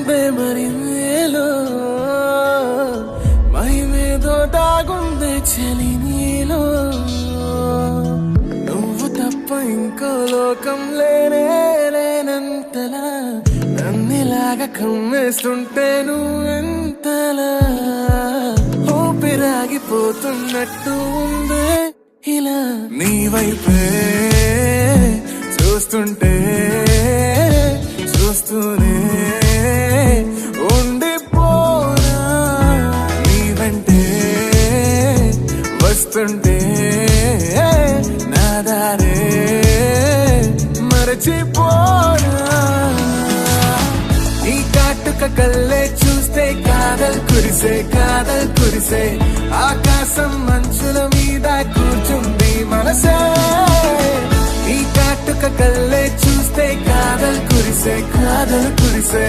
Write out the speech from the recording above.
ఉందే మరి మేలో మహిమేదో దాగుందే చలి నీలో నువ్వు తప్ప ఇంకో లోకం లేనంతలా నన్నిలాగా కమ్మేస్తుంటే నువ్వెంతలా ఊపిరాగిపోతున్నట్టు ఉందే ఇలా నీ వైపే చూస్తుంటే చూస్తూనే ఉండిపోనా నీ వెంటే వస్తుంటే నా దారే మరచిపోనా ఈ కాటుక కళ్ళే చూస్తే కాదల్ కురిసే ఆకాశం మంచుల మీద కూర్చుంది మనసే ఈ కాటుక కళ్ళే చూస్తే కాదల్ కురిసే